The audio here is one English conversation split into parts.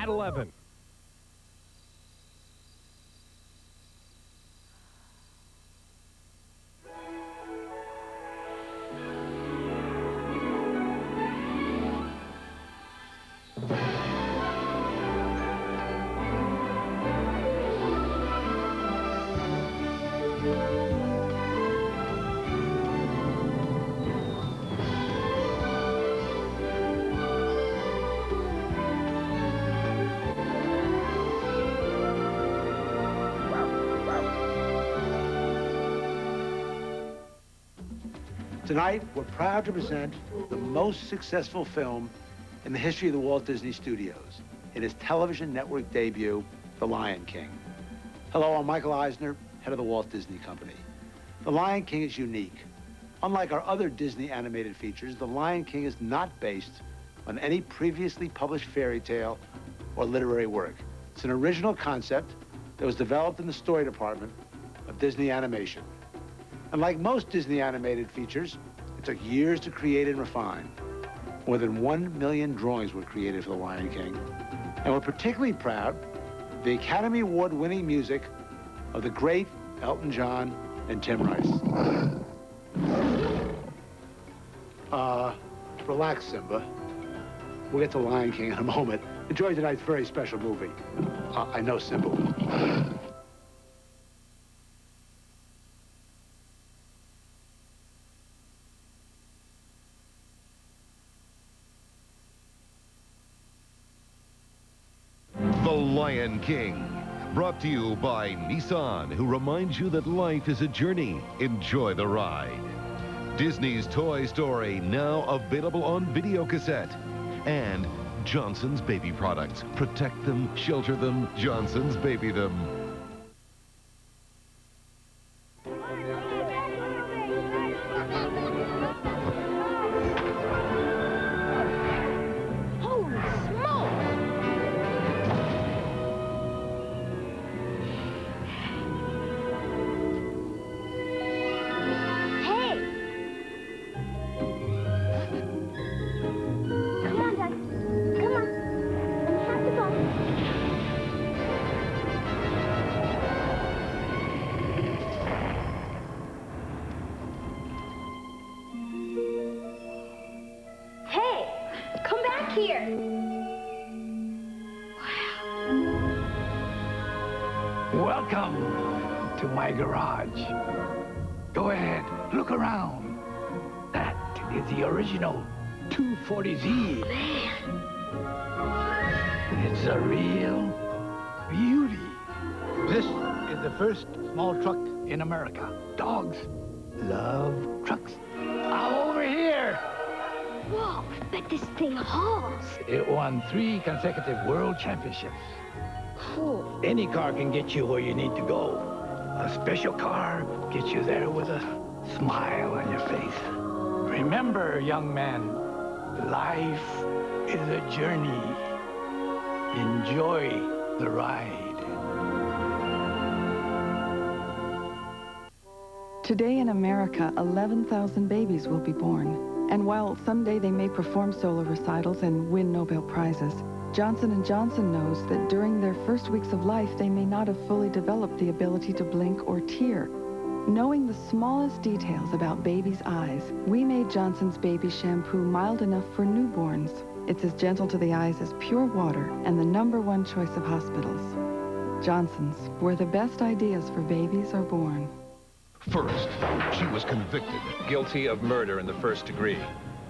at 11. Tonight, we're proud to present the most successful film in the history of the Walt Disney Studios in his television network debut, The Lion King. Hello, I'm Michael Eisner, head of the Walt Disney Company. The Lion King is unique. Unlike our other Disney animated features, The Lion King is not based on any previously published fairy tale or literary work. It's an original concept that was developed in the story department of Disney Animation. And like most Disney animated features, it took years to create and refine. More than 1 million drawings were created for The Lion King. And we're particularly proud of the Academy Award-winning music of the great Elton John and Tim Rice. Relax, Simba. We'll get to Lion King in a moment. Enjoy tonight's very special movie. I know Simba will. The Lion King, brought to you by Nissan, who reminds you that life is a journey. Enjoy the ride. Disney's Toy Story, now available on video cassette. And Johnson's Baby Products. Protect them, shelter them, Johnson's Baby them. Here. Welcome to my garage. Go ahead, look around. That is the original 240Z. It's a real beauty. This is the first small truck in America. Dogs love trucks. Over here. Whoa, I bet this thing hauls. It won 3 consecutive world championships. Cool. Any car can get you where you need to go. A special car gets you there with a smile on your face. Remember, young man, life is a journey. Enjoy the ride. Today in America, 11,000 babies will be born. And while someday they may perform solo recitals and win Nobel Prizes, Johnson & Johnson knows that during their first weeks of life, they may not have fully developed the ability to blink or tear. Knowing the smallest details about babies' eyes, we made Johnson's Baby Shampoo mild enough for newborns. It's as gentle to the eyes as pure water and the #1 choice of hospitals. Johnson's, where the best ideas for babies are born. First, she was convicted. Guilty of murder in the 1st degree.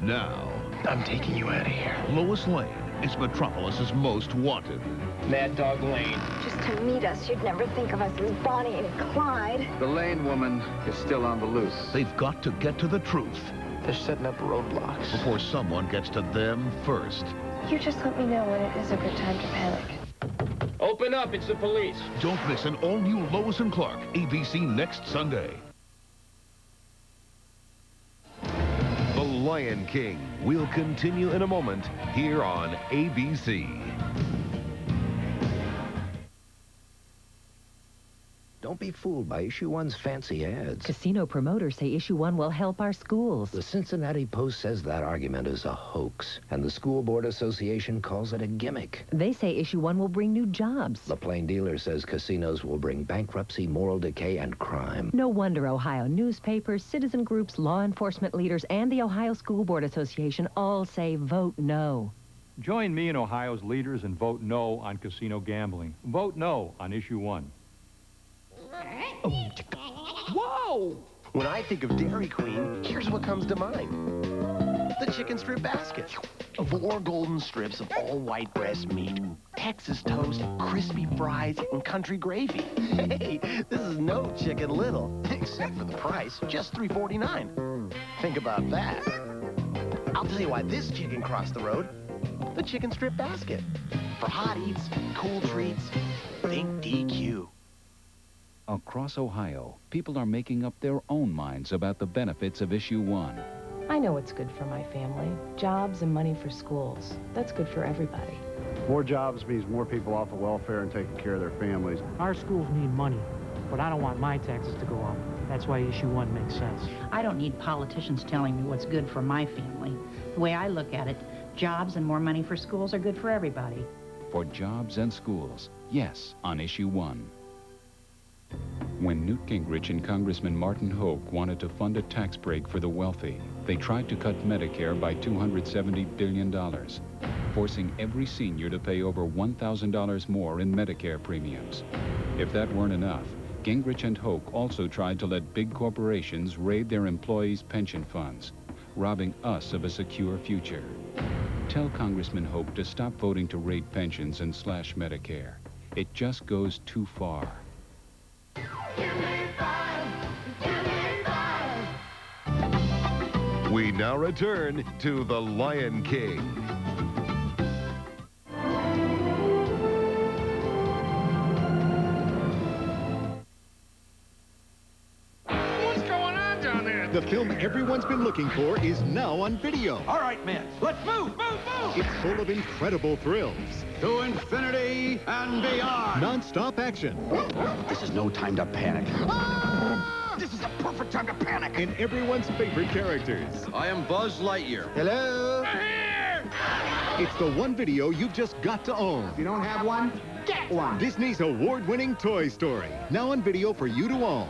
Now, I'm taking you out of here. Lois Lane is Metropolis's most wanted. Mad Dog Lane. Just to meet us, you'd never think of us as Bonnie and Clyde. The Lane woman is still on the loose. They've got to get to the truth They're setting up roadblocks. before someone gets to them first. You just let me know when it is a good time to panic. Open up, it's the police. Don't miss an all-new Lois and Clark, ABC next Sunday. The Lion King will continue in a moment here on ABC. Don't Don't be fooled by Issue 1's fancy ads. Casino promoters say Issue 1 will help our schools. The Cincinnati Post says that argument is a hoax, and the School Board Association calls it a gimmick. They say Issue 1 will bring new jobs. The Plain Dealer says casinos will bring bankruptcy, moral decay, and crime. No wonder Ohio newspapers, citizen groups, law enforcement leaders, and the Ohio School Board Association all say vote no. Join me and Ohio's leaders and vote no on casino gambling. Vote no on Issue 1. Whoa! When I think of Dairy Queen, here's what comes to mind. The chicken strip basket. 4 golden strips of all white breast meat, Texas toast, crispy fries, and country gravy. Hey, this is no Chicken Little, except for the price, just $3.49. Think about that. I'll tell you why this chicken crossed the road. The chicken strip basket. For hot eats, cool treats, think DQ. Across Ohio, people are making up their own minds about the benefits of Issue 1. I know what's good for my family. Jobs and money for schools. That's good for everybody. More jobs means more people off of welfare and taking care of their families. Our schools need money, but I don't want my taxes to go up. That's why Issue 1 makes sense. I don't need politicians telling me what's good for my family. The way I look at it, jobs and more money for schools are good for everybody. For jobs and schools, yes, on Issue 1. When Newt Gingrich and Congressman Martin Hoke wanted to fund a tax break for the wealthy, they tried to cut Medicare by $270 billion, forcing every senior to pay over $1,000 more in Medicare premiums. If that weren't enough, Gingrich and Hoke also tried to let big corporations raid their employees' pension funds, robbing us of a secure future. Tell Congressman Hoke to stop voting to raid pensions and slash Medicare. It just goes too far. We now return to The Lion King. What's going on down there? The film everyone's been looking for is now on video. All right, men, let's move! It's full of incredible thrills. To infinity and beyond! Non-stop action. This is no time to panic. This is the perfect time to panic! And everyone's favorite characters. I am Buzz Lightyear. Hello? Here! It's the one video you've just got to own. If you don't have one, get one! Disney's award-winning Toy Story. Now on video for you to own.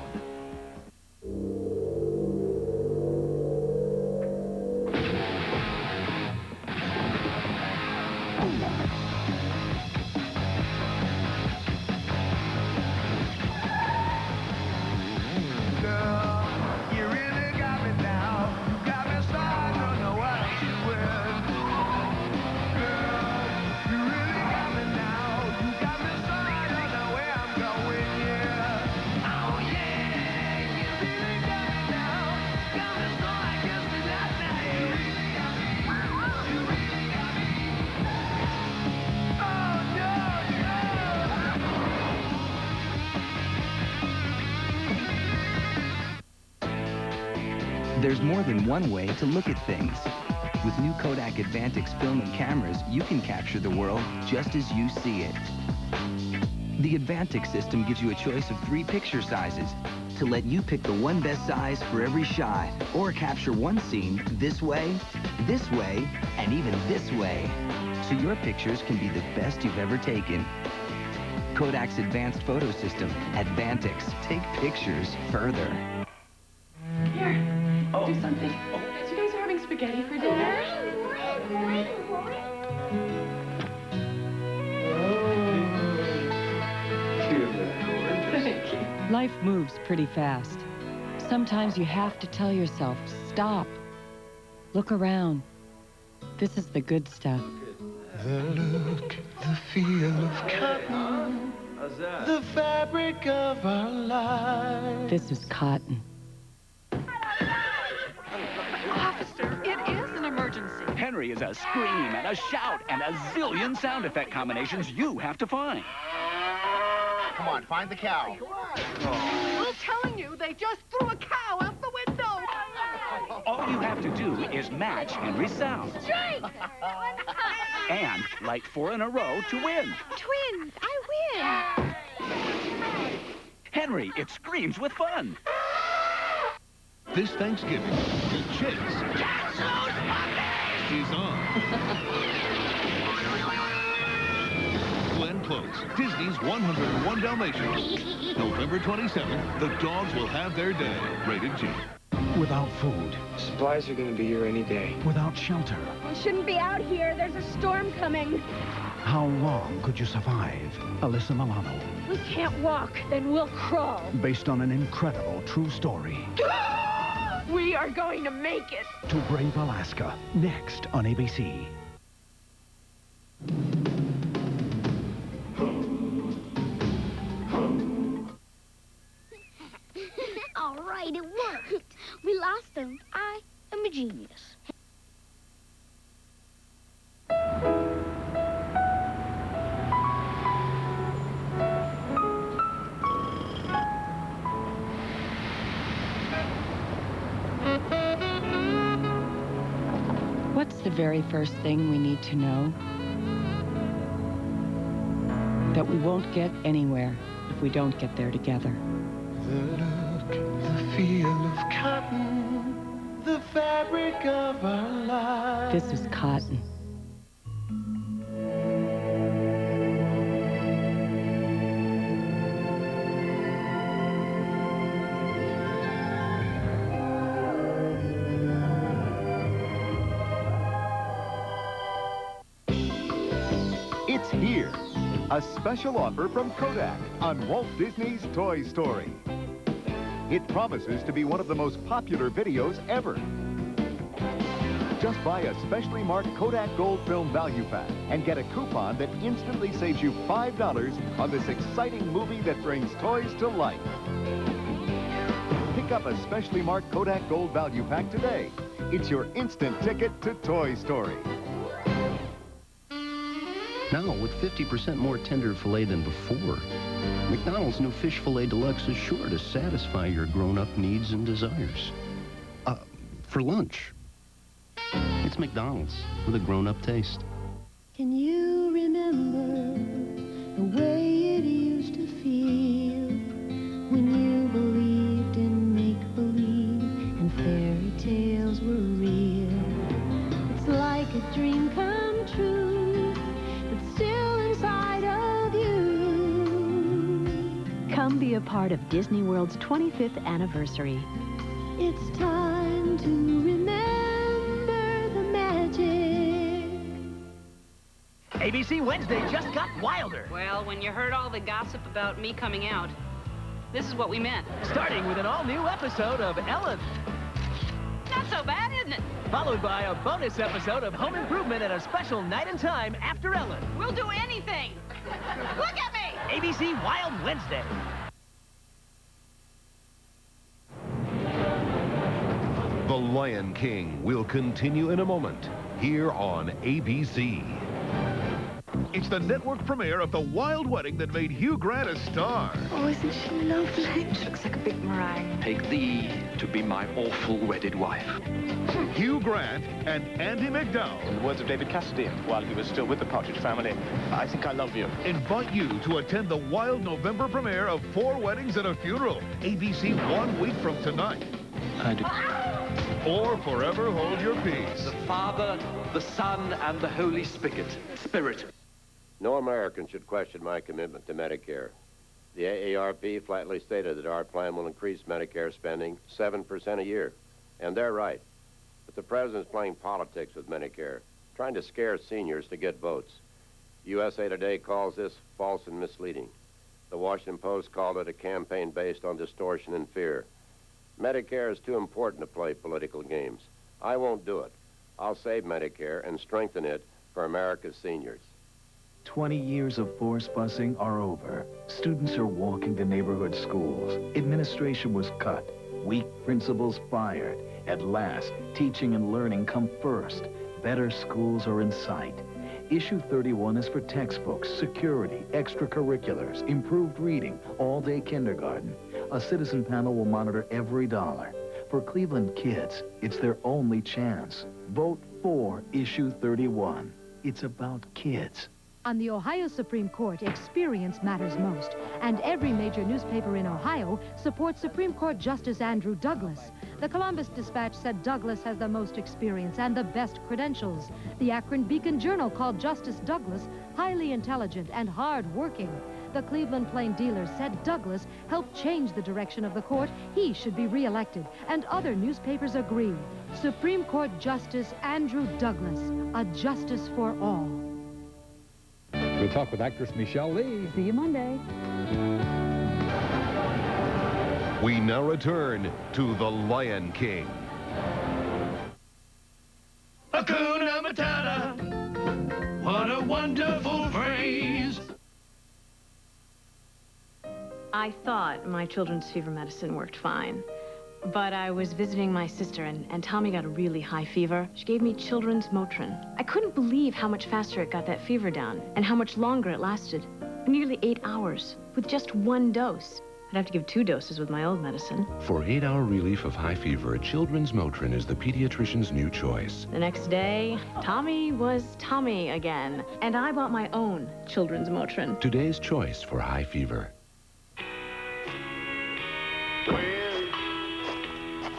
There's more than one way to look at things. With new Kodak Advantix film and cameras, you can capture the world just as you see it. The Advantix system gives you a choice of 3 picture sizes to let you pick the one best size for every shot, or capture one scene this way, and even this way, so your pictures can be the best you've ever taken. Kodak's advanced photo system, Advantix. Take pictures further. Here, do something. So you guys are having spaghetti for dinner? Thank you. Life moves pretty fast. Sometimes you have to tell yourself, stop. Look around. This is the good stuff. The look, the feel of cotton, the fabric of our lives. This is cotton. Officer, it is an emergency. Henry is a scream and a shout and a zillion sound effect combinations you have to find. Come on, find the cow. I'm telling you, they just threw a cow out the window. All you have to do is match Henry's sound. Strike! And light 4 in a row to win. Twins, I win. Henry, it screams with fun. This Thanksgiving, the chase is on. Glenn Close, Disney's 101 Dalmatians. November 27th, the dogs will have their day. Rated G. Without food. Supplies are going to be here any day. Without shelter. We shouldn't be out here. There's a storm coming. How long could you survive? Alyssa Milano. We can't walk, then we'll crawl. Based on an incredible true story. We are going to make it. To Brave Alaska. Next on ABC. All right, it worked. We lost them. I am a genius. What's the very first thing we need to know? That we won't get anywhere if we don't get there together. The look, the feel of cotton, the fabric of our lives. This is cotton. It's here. A special offer from Kodak on Walt Disney's Toy Story. It promises to be one of the most popular videos ever. Just buy a specially marked Kodak Gold Film Value Pack and get a coupon that instantly saves you $5 on this exciting movie that brings toys to life. Pick up a specially marked Kodak Gold Value Pack today. It's your instant ticket to Toy Story. Now, with 50% more tender filet than before, McDonald's new Fish Filet Deluxe is sure to satisfy your grown-up needs and desires. For lunch. It's McDonald's with a grown-up taste. Can you remember the way it used to feel when you believed in make-believe and fairy tales were real? It's like a dream come true, but still inside of you. Come be a part of Disney World's 25th anniversary. It's time to remember the magic. ABC Wednesday just got wilder. Well, when you heard all the gossip about me coming out, this is what we meant. Starting with an all-new episode of Ellen. Not so bad, isn't it? Followed by a bonus episode of Home Improvement and a special Night and Time after Ellen. We'll do anything. Look at me! ABC Wild Wednesday. The Lion King will continue in a moment here on ABC. It's the network premiere of The Wild Wedding that made Hugh Grant a star. Oh, isn't she lovely? She looks like a big meringue. Take thee to be my awful wedded wife. Hugh Grant and Andy McDowell. In the words of David Cassidy, while he was still with the Partridge Family, I think I love you. Invite you to attend the wild November premiere of 4 Weddings and a Funeral. ABC 1 week from tonight. I do. Or forever hold your peace. The Father, the Son, and the Holy Spirit. No American should question my commitment to Medicare. The AARP flatly stated that our plan will increase Medicare spending 7% a year. And they're right. But the president's playing politics with Medicare, trying to scare seniors to get votes. USA Today calls this false and misleading. The Washington Post called it a campaign based on distortion and fear. Medicare is too important to play political games. I won't do it. I'll save Medicare and strengthen it for America's seniors. 20 years of forced busing are over. Students are walking to neighborhood schools. Administration was cut. Weak principals fired. At last, teaching and learning come first. Better schools are in sight. Issue 31 is for textbooks, security, extracurriculars, improved reading, all-day kindergarten. A citizen panel will monitor every dollar. For Cleveland kids, it's their only chance. Vote for Issue 31. It's about kids. On the Ohio Supreme Court, experience matters most, and every major newspaper in Ohio supports Supreme Court Justice Andrew Douglas. The Columbus Dispatch said Douglas has the most experience and the best credentials. The Akron Beacon-Journal called Justice Douglas highly intelligent and hard-working. The Cleveland Plain Dealer said Douglas helped change the direction of the court. He should be re-elected, and other newspapers agree. Supreme Court Justice Andrew Douglas, a justice for all. We'll talk with actress Michelle Lee. See you Monday. We now return to The Lion King. Hakuna Matata, what a wonderful phrase. I thought my children's fever medicine worked fine. But I was visiting my sister, and Tommy got a really high fever. She gave me children's Motrin. I couldn't believe how much faster it got that fever down, and how much longer it lasted. Nearly 8 hours, with just 1 dose. I'd have to give 2 doses with my old medicine. For 8-hour relief of high fever, Children's Motrin is the pediatrician's new choice. The next day, Tommy was Tommy again. And I bought my own children's Motrin. Today's choice for high fever.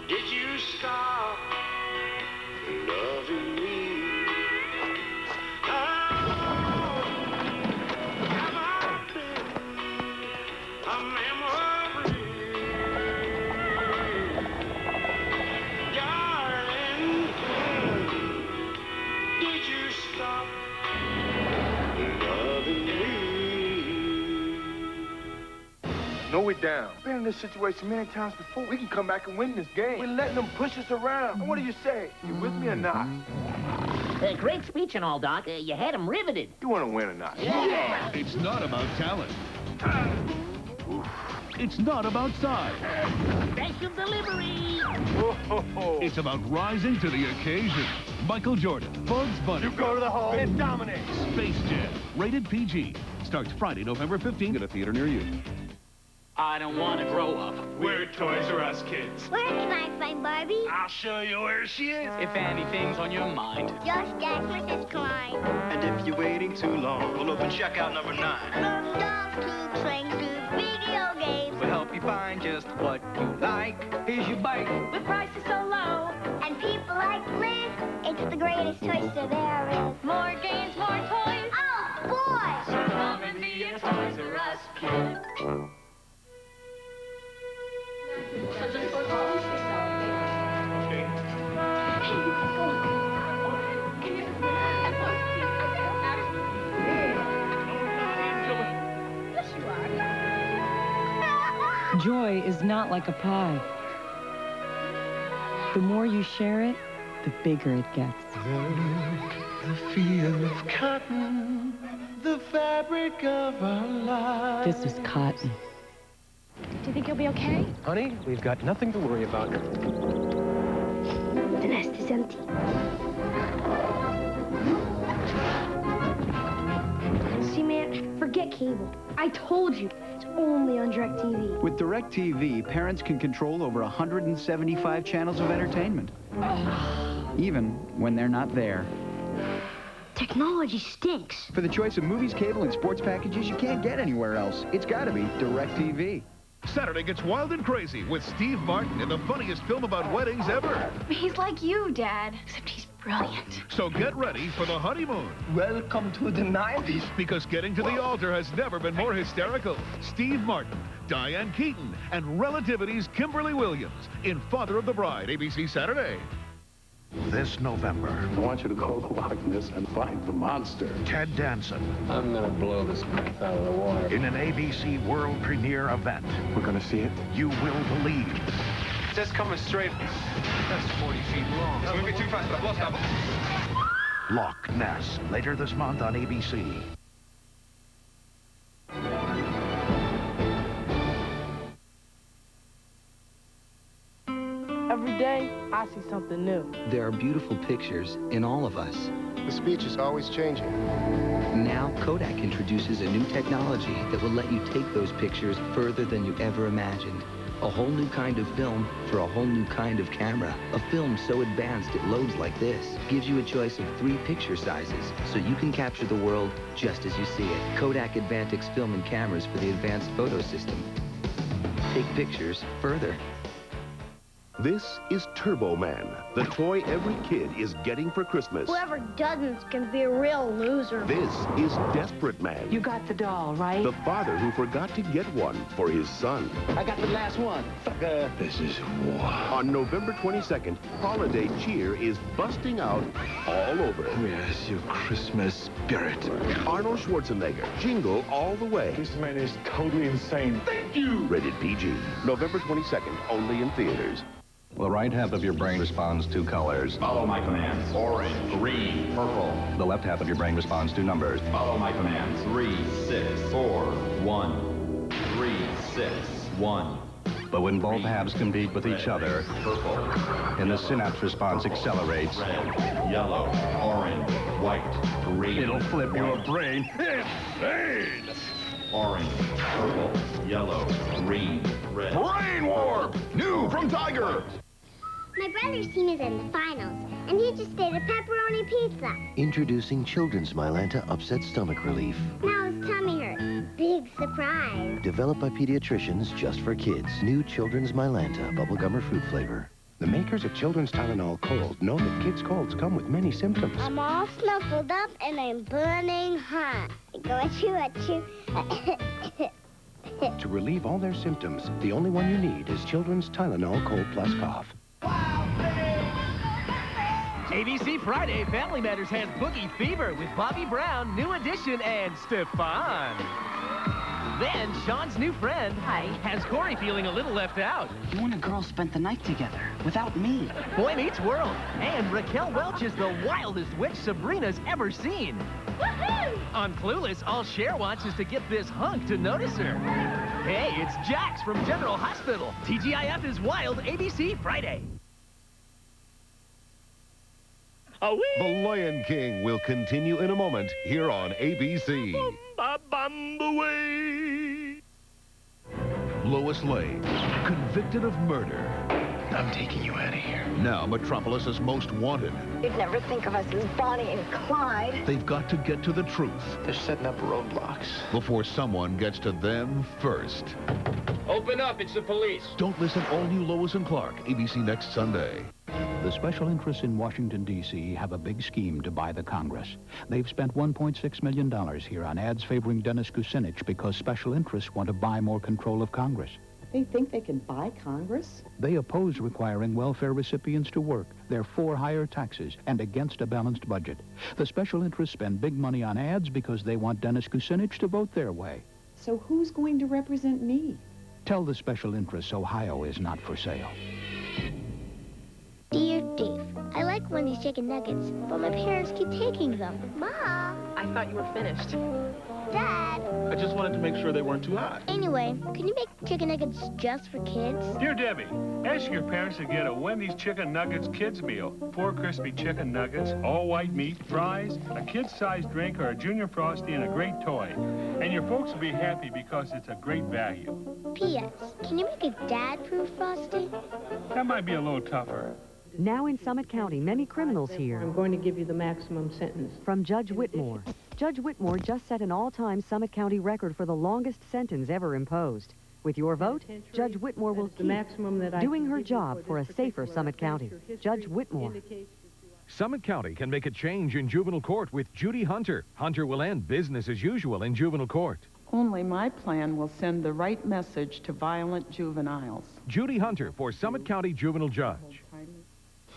Did you stop loving me? Have I been a memory? Darling, did you stop loving me? No, we're down. Been in this situation many times before. We can come back and win this game. We're letting them push us around. What do you say? You with me or not? Great speech and all, Doc. You had him riveted. You want to win or not? Yeah. It's not about talent. It's not about size. Special delivery. It's about rising to the occasion. Michael Jordan, Bugs Bunny. You go to the hall and dominate. Space Jam, rated PG. Starts Friday, November 15th at a theater near you. I don't want to grow up. We're Toys R Us kids. Where can I find Barbie? I'll show you where she is. If anything's on your mind. Just ask Mrs. Klein. And if you're waiting too long, we'll open checkout number 9. From dolls to trains to video games. We'll help you find just what you like. Here's your bike. With prices so low. And people like Liz. It's the greatest toy store there is. More games, more toys. Oh, boy! So come and be a Toys R Us kid. Joy is not like a pie. The more you share it, the bigger it gets. The feel of cotton, the fabric of our lives. This is cotton. Do you think you'll be okay? Honey, we've got nothing to worry about. The nest is empty. See, man, forget cable. I told you, it's only on DirecTV. With DirecTV, parents can control over 175 channels of entertainment. Even when they're not there. Technology stinks. For the choice of movies, cable, and sports packages you can't get anywhere else, it's got to be DirecTV. Saturday gets wild and crazy with Steve Martin in the funniest film about weddings ever. He's like you, Dad, except he's brilliant. So get ready for the honeymoon. Welcome to the 90s. Because getting to the altar has never been more hysterical. Steve Martin, Diane Keaton, and Relativity's Kimberly Williams in Father of the Bride, ABC Saturday. This November, I want you to go to Loch Ness and find the monster. Ted Danson. I'm gonna blow this mess out of the water. In an ABC world premiere event. We're gonna see it. You will believe. Just coming straight. That's 40 feet long. It's moving too fast. Loch Ness, later this month on ABC. Every day, I see something new. There are beautiful pictures in all of us. The speech is always changing. Now, Kodak introduces a new technology that will let you take those pictures further than you ever imagined. A whole new kind of film for a whole new kind of camera. A film so advanced it loads like this. Gives you a choice of 3 picture sizes, so you can capture the world just as you see it. Kodak Advantix film and cameras for the advanced photo system. Take pictures further. This is Turbo Man, the toy every kid is getting for Christmas. Whoever doesn't can be a real loser. This is Desperate Man. You got the doll, right? The father who forgot to get one for his son. I got the last one. This is war. On November 22nd, holiday cheer is busting out all over. Where's your Christmas spirit? Arnold Schwarzenegger, jingle all the way. This man is totally insane. Thank you! Rated PG. November 22nd, only in theaters. The right half of your brain responds to colors. Follow my commands. Orange, green, purple. The left half of your brain responds to numbers. Follow my commands. 3, 6, 4, 1. 3, 6, 1. But when both halves compete with each other, purple, and the synapse response accelerates, red, yellow, orange, white, green. It'll flip your brain insane. Orange, purple, yellow, green, red. Brain warp! New from Tiger! My brother's team is in the finals, and he just ate a pepperoni pizza. Introducing Children's Mylanta Upset Stomach Relief. Now his tummy hurts. Big surprise. Developed by pediatricians just for kids. New Children's Mylanta Bubblegum or Fruit Flavor. The makers of Children's Tylenol Cold know that kids' colds come with many symptoms. I'm all snuffled up and I'm burning hot. Go achoo. To relieve all their symptoms, the only one you need is Children's Tylenol Cold Plus Cough. ABC Friday Family Matters has Boogie Fever with Bobby Brown, New Edition, and Stefan. Then Sean's new friend has Corey feeling a little left out. You and a girl spent the night together without me. Boy Meets World. And Raquel Welch is the wildest witch Sabrina's ever seen. Woohoo! On Clueless, all Cher wants is to get this hunk to notice her. Hey, it's Jax from General Hospital. TGIF is wild, ABC Friday. The Lion King will continue in a moment here on ABC. Lois Lane, convicted of murder. I'm taking you out of here. Now Metropolis's most wanted. You'd never think of us as Bonnie and Clyde. They've got to get to the truth. They're setting up roadblocks. Before someone gets to them first. Open up, it's the police. Don't miss an all-new Lois and Clark, ABC next Sunday. The special interests in Washington, D.C. have a big scheme to buy the Congress. They've spent $1.6 million here on ads favoring Dennis Kucinich because special interests want to buy more control of Congress. They think they can buy Congress? They oppose requiring welfare recipients to work. They're for higher taxes and against a balanced budget. The special interests spend big money on ads because they want Dennis Kucinich to vote their way. So who's going to represent me? Tell the special interests Ohio is not for sale. Dear Dave, I like Wendy's chicken nuggets, but my parents keep taking them. Mom! I thought you were finished. Dad! I just wanted to make sure they weren't too hot. Anyway, can you make chicken nuggets just for kids? Dear Debbie, ask your parents to get a Wendy's Chicken Nuggets kids meal. 4 crispy chicken nuggets, all white meat, fries, a kid-sized drink, or a Junior Frosty, and a great toy. And your folks will be happy because it's a great value. P.S. Can you make a dad-proof Frosty? That might be a little tougher. Now in Summit County, many criminals here. I'm going to give you the maximum sentence. From Judge Whitmore. Judge Whitmore just set an all-time Summit County record for the longest sentence ever imposed. With your vote, Judge Whitmore will keep doing her job for a safer Summit County. Judge Whitmore. Summit County can make a change in juvenile court with Judy Hunter. Hunter will end business as usual in juvenile court. Only my plan will send the right message to violent juveniles. Judy Hunter for Summit County Juvenile Judge.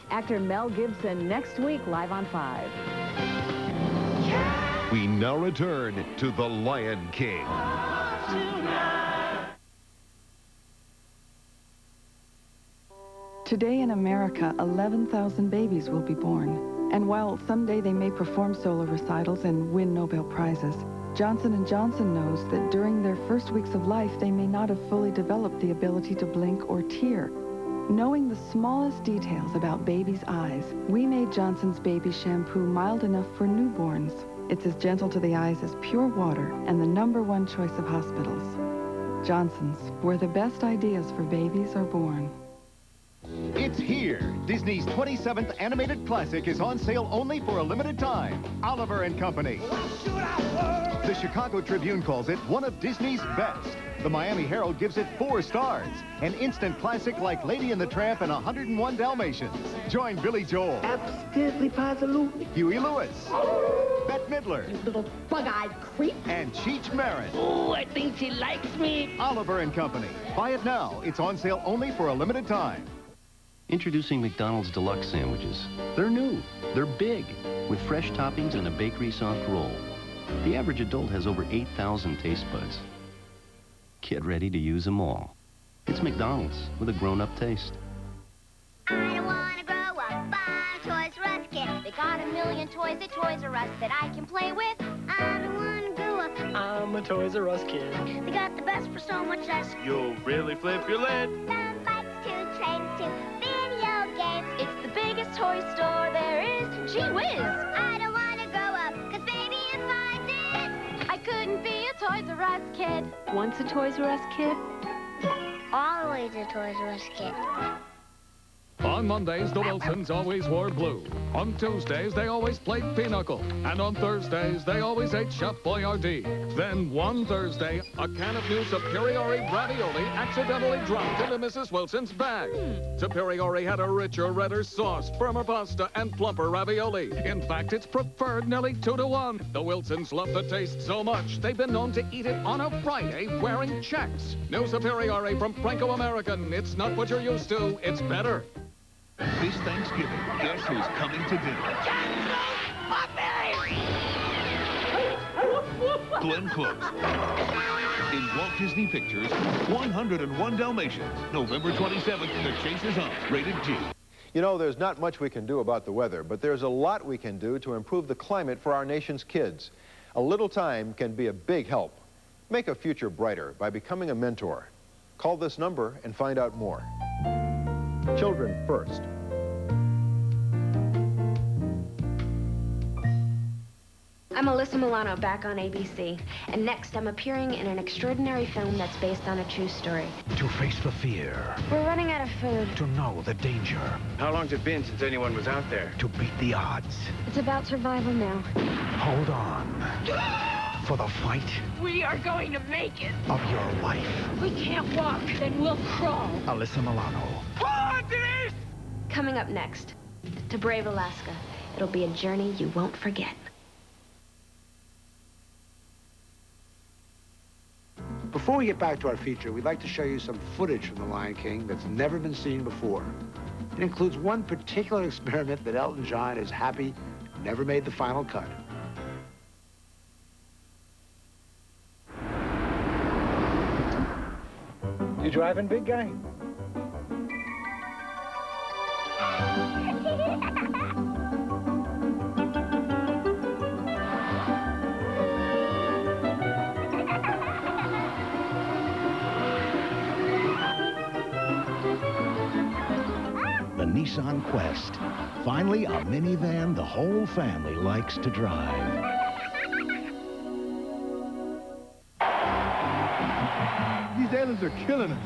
Actor Mel Gibson next week, live on 5. We now return to The Lion King. Today in America, 11,000 babies will be born. And while someday they may perform solo recitals and win Nobel Prizes, Johnson & Johnson knows that during their first weeks of life, they may not have fully developed the ability to blink or tear. Knowing the smallest details about babies' eyes, we made Johnson's baby shampoo mild enough for newborns. It's as gentle to the eyes as pure water and the #1 choice of hospitals. Johnson's, where the best ideas for babies are born. It's here. Disney's 27th animated classic is on sale only for a limited time. Oliver and Company. The Chicago Tribune calls it one of Disney's best. The Miami Herald gives it 4 stars. An instant classic like Lady and the Tramp and 101 Dalmatians. Join Billy Joel. Absolutely, positively. Huey Lewis. Bette Midler. You little bug-eyed creep. And Cheech Marin. Oh, I think she likes me. Oliver and Company. Buy it now. It's on sale only for a limited time. Introducing McDonald's Deluxe Sandwiches. They're new. They're big, with fresh toppings and a bakery soft roll. The average adult has over 8,000 taste buds. Get ready to use them all. It's McDonald's with a grown-up taste. I don't want to grow up. I'm a Toys R Us kid. They got a million toys at Toys R Us that I can play with. I don't want to grow up. I'm a Toys R Us kid. They got the best for so much less. You'll really flip your lid. Some bikes too, trains too, video games. It's the biggest toy store there is. Gee whiz! I don't want to grow up, 'cause baby, if I did, I couldn't be a Toys R Us kid. Once a Toys R Us kid, always a Toys R Us kid. On Mondays, the Wilsons always wore blue. On Tuesdays, they always played pinochle. And on Thursdays, they always ate Chef Boyardee. Then one Thursday, a can of new Superiore ravioli accidentally dropped into Mrs. Wilson's bag. Superiore had a richer, redder sauce, firmer pasta, and plumper ravioli. In fact, it's preferred nearly 2-to-1. The Wilsons love the taste so much, they've been known to eat it on a Friday wearing checks. New Superiore from Franco-American. It's not what you're used to, it's better. This Thanksgiving, guess who's coming to dinner? Glenn Close. In Walt Disney Pictures, 101 Dalmatians. November 27th, The Chase is on. Rated G. You know, there's not much we can do about the weather, but there's a lot we can do to improve the climate for our nation's kids. A little time can be a big help. Make a future brighter by becoming a mentor. Call this number and find out more. Children first. I'm Alyssa Milano, back on ABC. And next, I'm appearing in an extraordinary film that's based on a true story. To face the fear. We're running out of food. To know the danger. How long's it been since anyone was out there? To beat the odds. It's about survival now. Hold on. For the fight. We are going to make it. Of your life. We can't walk, then we'll crawl. Alyssa Milano. Come on, Denise! Coming up next, to brave Alaska. It'll be a journey you won't forget. Before we get back to our feature, we'd like to show you some footage from The Lion King that's never been seen before. It includes one particular experiment that Elton John is happy never made the final cut. You driving, big guy? The Nissan Quest. Finally, a minivan the whole family likes to drive. These aliens are killing us.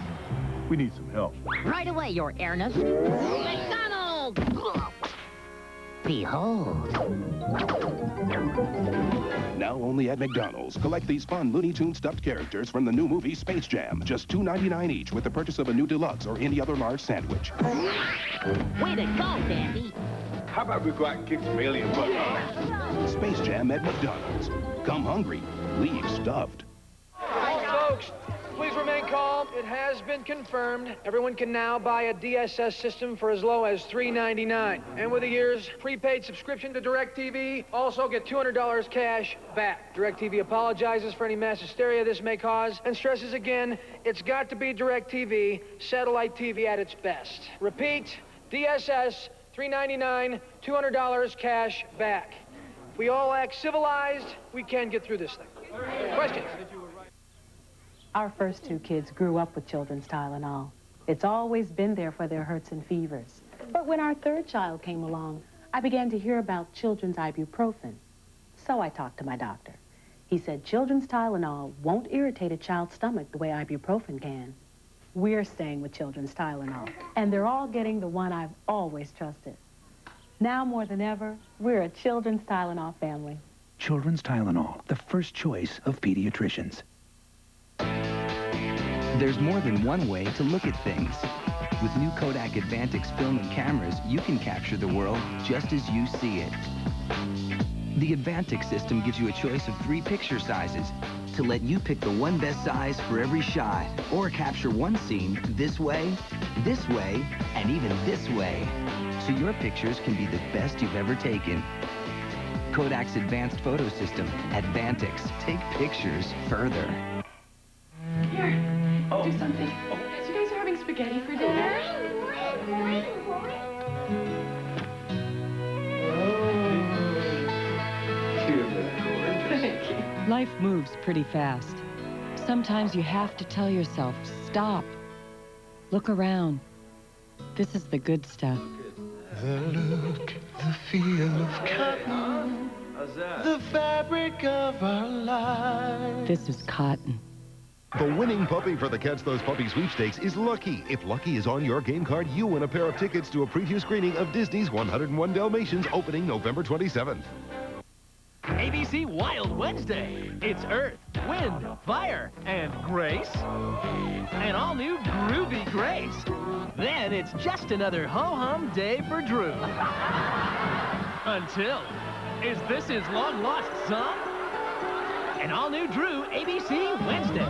We need some help. Right away, Your Airness. McDonald! Behold. Now only at McDonald's. Collect these fun Looney Tunes stuffed characters from the new movie Space Jam. Just $2.99 each with the purchase of a new deluxe or any other large sandwich. Way to go, Dandy. How about we go out and kick some alien butt? Space Jam at McDonald's. Come hungry. Leave stuffed. Folks, please remain calm. It has been confirmed. Everyone can now buy a DSS system for as low as $3.99. And with a year's prepaid subscription to DirecTV, also get $200 cash back. DirecTV apologizes for any mass hysteria this may cause and stresses again, it's got to be DirecTV, satellite TV at its best. Repeat, DSS, $3.99, $200 cash back. If we all act civilized, we can get through this thing. Questions? Our first two kids grew up with children's Tylenol. It's always been there for their hurts and fevers. But when our third child came along, I began to hear about children's ibuprofen. So I talked to my doctor. He said children's Tylenol won't irritate a child's stomach the way ibuprofen can. We're staying with children's Tylenol, and they're all getting the one I've always trusted. Now more than ever, we're a children's Tylenol family. Children's Tylenol, the first choice of pediatricians. There's more than one way to look at things. With new Kodak Advantix film and cameras, you can capture the world just as you see it. The Advantix system gives you a choice of 3 picture sizes to let you pick the one best size for every shot, or capture one scene this way, and even this way, so your pictures can be the best you've ever taken. Kodak's advanced photo system, Advantix. Take pictures further. Here, do something. So you guys are having spaghetti for dinner? Life moves pretty fast. Sometimes you have to tell yourself, stop. Look around. This is the good stuff. The look, the feel of cotton, the fabric of our lives. This is cotton. The winning puppy for the Catch Those Puppy sweepstakes is Lucky. If Lucky is on your game card, you win a pair of tickets to a preview screening of Disney's 101 Dalmatians opening November 27th. ABC Wild Wednesday. It's Earth, Wind, Fire, and Grace. An all-new Groovy Grace. Then it's just another ho-hum day for Drew. Until, is this his long-lost son? An all-new Drew ABC Wednesday.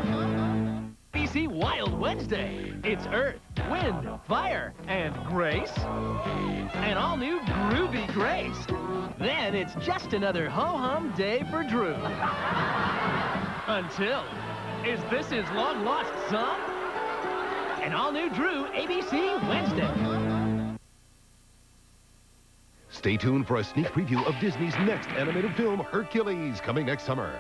ABC Wild Wednesday. It's Earth, Wind, Fire, and Grace. An all-new Groovy Grace. Then it's just another ho-hum day for Drew. Until, is this his long-lost son? An all-new Drew ABC Wednesday. Stay tuned for a sneak preview of Disney's next animated film, Hercules, coming next summer.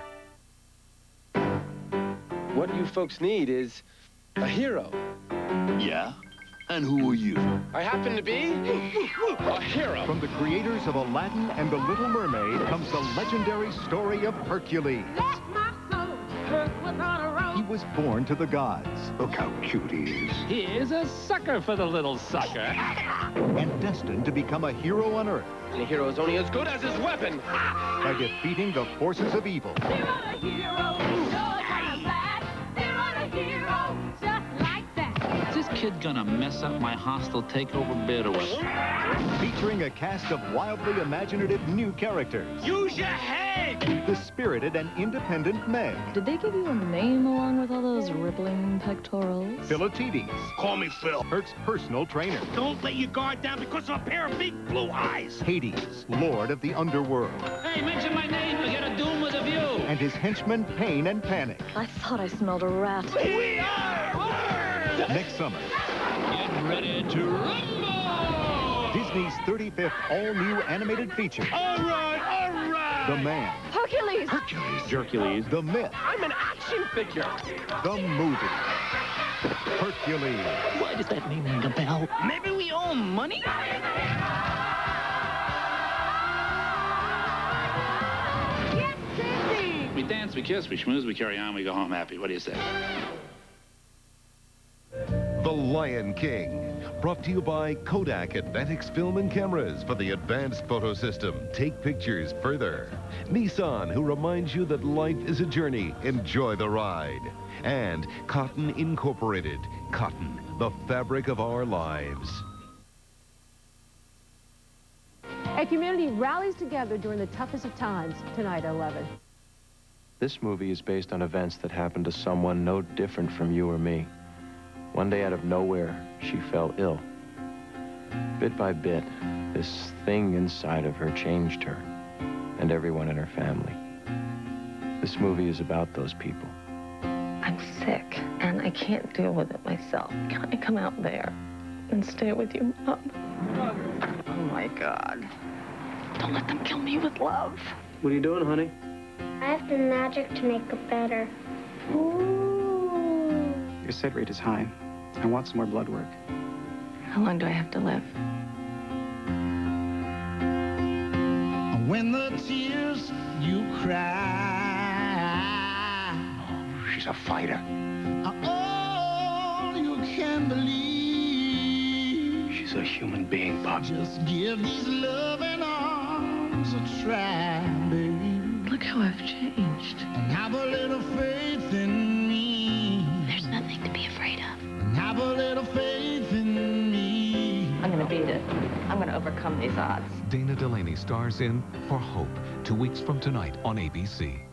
What you folks need is a hero. Yeah? And who are you? I happen to be a hero. From the creators of Aladdin and The Little Mermaid comes the legendary story of Hercules. Let my soul hurt without a rope. He was born to the gods. Look how cute he is. He is a sucker for the little sucker. And destined to become a hero on Earth. And a hero is only as good as his weapon. By defeating the forces of evil. They're not a hero, just like that. They're not a hero, just like that. Is this kid gonna mess up my hostile takeover bid or what? Featuring a cast of wildly imaginative new characters. Use your head! The spirited and independent Meg. Did they give you a name along with all those rippling pectorals? Philatides. Call me Phil. Herc's personal trainer. Don't let your guard down because of a pair of big blue eyes. Hades, Lord of the Underworld. Hey, mention my name, I get a doom with a view. And his henchmen, Pain and Panic. I thought I smelled a rat. We are words! Next summer. Get ready to rumble! Disney's 35th all-new animated feature. All right, all right! The Man. Hercules! Hercules. The Myth. I'm an action figure. The Movie. Hercules. Why does that name ring a bell? Maybe we owe him money? Yes, Cindy! We dance, we kiss, we schmooze, we carry on, we go home happy. What do you say? The Lion King. Brought to you by Kodak Advantix Film and Cameras for the advanced photo system. Take pictures further. Nissan, who reminds you that life is a journey. Enjoy the ride. And Cotton Incorporated. Cotton, the fabric of our lives. A community rallies together during the toughest of times tonight at 11. This movie is based on events that happened to someone no different from you or me. One day out of nowhere, she fell ill. Bit by bit, this thing inside of her changed her and everyone in her family. This movie is about those people. I'm sick, and I can't deal with it myself. Can I come out there and stay with you, Mom? Oh, my God. Don't let them kill me with love. What are you doing, honey? I have the magic to make it better. Your set rate is high. I want some more blood work. How long do I have to live? When the tears you cry She's a fighter. All you can believe. She's a human being, Bob. Just give these loving arms a try, babe. Look how I've changed. And have a little faith in me. There's nothing to be afraid of. And have a little faith in me. I'm gonna beat it. I'm gonna overcome these odds. Dana Delaney stars in For Hope, 2 weeks from tonight on ABC.